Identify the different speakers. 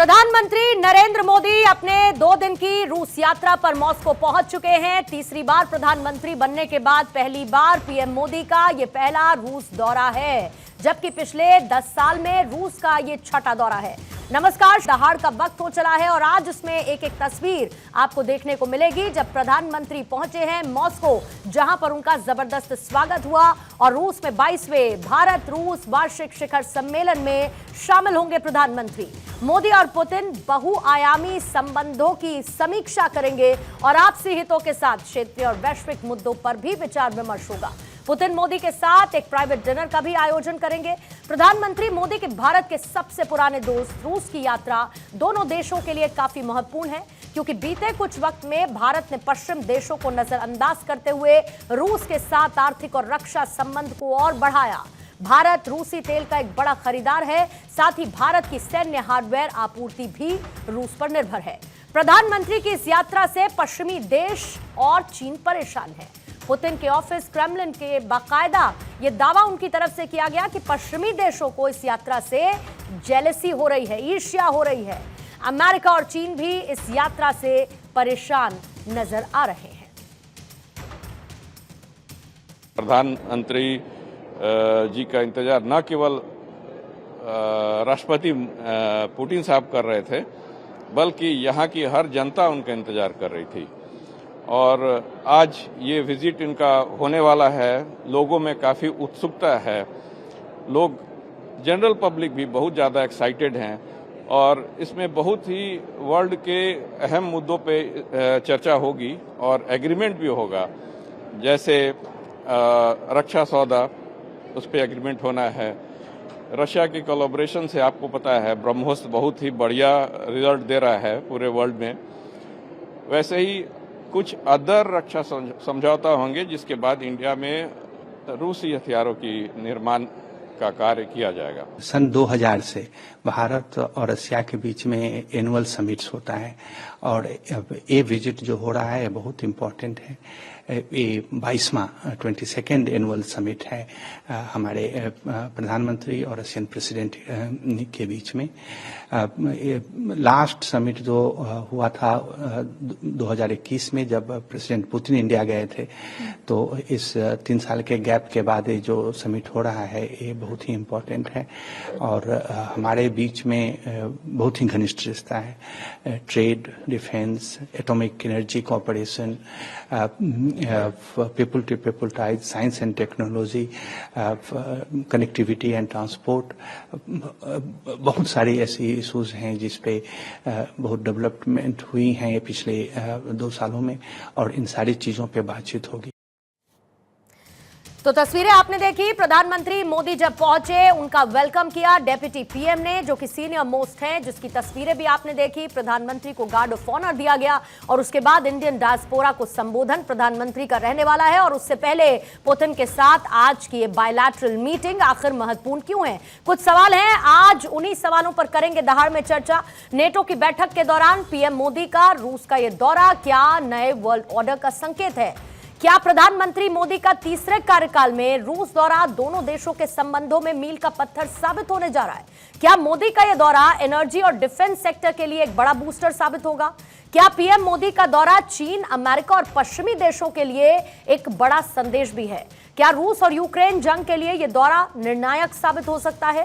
Speaker 1: प्रधानमंत्री नरेंद्र मोदी अपने 2 दिन की रूस यात्रा पर मॉस्को पहुंच चुके हैं। तीसरी बार प्रधानमंत्री बनने के बाद पहली बार पीएम मोदी का यह पहला रूस दौरा है, जबकि पिछले 10 साल में रूस का यह छठा दौरा है। नमस्कार, दहाड़ का वक्त हो चला है और आज उसमें एक एक तस्वीर आपको देखने को मिलेगी जब प्रधानमंत्री पहुंचे हैं मॉस्को, जहां पर उनका जबरदस्त स्वागत हुआ और रूस में 22वें भारत रूस वार्षिक शिखर सम्मेलन में शामिल होंगे प्रधानमंत्री। मोदी और पुतिन बहुआयामी संबंधों की समीक्षा करेंगे और आपसी हितों के साथ क्षेत्रीय और वैश्विक मुद्दों पर भी विचार विमर्श होगा। पुतिन मोदी के साथ एक प्राइवेट डिनर का भी आयोजन करेंगे। प्रधानमंत्री मोदी के भारत के सबसे पुराने दोस्त रूस की यात्रा दोनों देशों के लिए काफी महत्वपूर्ण है, क्योंकि बीते कुछ वक्त में भारत ने पश्चिम देशों को नजरअंदाज करते हुए रूस के साथ आर्थिक और रक्षा संबंध को और बढ़ाया। भारत रूसी तेल का एक बड़ा खरीदार है, साथ ही भारत की सैन्य हार्डवेयर आपूर्ति भी रूस पर निर्भर है। प्रधानमंत्री की इस यात्रा से पश्चिमी देश और चीन परेशान है। पुतिन के ऑफिस क्रेमलिन के बाकायदा यह दावा उनकी तरफ से किया गया कि पश्चिमी देशों को इस यात्रा से जेलसी हो रही है, ईर्ष्या हो रही है। अमेरिका और चीन भी इस यात्रा से परेशान नजर आ रहे हैं।
Speaker 2: प्रधानमंत्री जी का इंतजार न केवल राष्ट्रपति पुतिन साहब कर रहे थे, बल्कि यहाँ की हर जनता उनका इंतजार कर रही थी। और आज ये विजिट इनका होने वाला है, लोगों में काफ़ी उत्सुकता है। लोग, जनरल पब्लिक भी बहुत ज़्यादा एक्साइटेड हैं और इसमें बहुत ही वर्ल्ड के अहम मुद्दों पे चर्चा होगी और एग्रीमेंट भी होगा। जैसे रक्षा सौदा, उस पर एग्रीमेंट होना है। रशिया की कोलैबोरेशन से आपको पता है ब्रह्मोस बहुत ही बढ़िया रिजल्ट दे रहा है पूरे वर्ल्ड में। वैसे ही कुछ अदर रक्षा समझौता होंगे, जिसके बाद इंडिया में रूसी हथियारों की निर्माण का कार्य किया जाएगा।
Speaker 3: सन 2000 से भारत और रशिया के बीच में एनुअल समिट्स होता है और ये विजिट जो हो रहा है बहुत इम्पोर्टेंट है। ये 22वां 22nd एनुअल समिट है हमारे प्रधानमंत्री और रशियन प्रेसिडेंट के बीच में। लास्ट समिट जो हुआ था 2021 में, जब प्रेसिडेंट पुतिन इंडिया गए थे, तो इस 3 साल के गैप के बाद ये जो समिट हो रहा है ये बहुत ही इम्पोर्टेंट है और हमारे बीच में बहुत ही घनिष्ठ रिश्ता है। Trade, defence, atomic energy cooperation, people to people ties, science and technology, connectivity and transport, बहुत सारी ऐसी इशूज हैं जिस पे बहुत डेवलपमेंट हुई हैं पिछले 2 सालों में और इन सारी चीजों पे बातचीत होगी।
Speaker 1: तो तस्वीरें आपने देखी। प्रधानमंत्री मोदी जब पहुंचे, उनका वेलकम किया डेप्यूटी पीएम ने, जो कि सीनियर मोस्ट हैं, जिसकी तस्वीरें भी आपने देखी। प्रधानमंत्री को गार्ड ऑफ ऑनर दिया गया और उसके बाद इंडियन डायस्पोरा को संबोधन प्रधानमंत्री का रहने वाला है। और उससे पहले पुतिन के साथ आज की ये बायलैटरल मीटिंग आखिर महत्वपूर्ण क्यों है? कुछ सवाल हैं, आज उन्हीं सवालों पर करेंगे दहाड़ में चर्चा। नेटो की बैठक के दौरान पीएम मोदी का रूस का यह दौरा क्या नए वर्ल्ड ऑर्डर का संकेत है? क्या प्रधानमंत्री मोदी का तीसरे कार्यकाल में रूस दौरा दोनों देशों के संबंधों में मील का पत्थर साबित होने जा रहा है? क्या मोदी का यह दौरा एनर्जी और डिफेंस सेक्टर के लिए एक बड़ा बूस्टर साबित होगा? क्या पीएम मोदी का दौरा चीन, अमेरिका और पश्चिमी देशों के लिए एक बड़ा संदेश भी है? क्या रूस और यूक्रेन जंग के लिए यह दौरा निर्णायक साबित हो सकता है?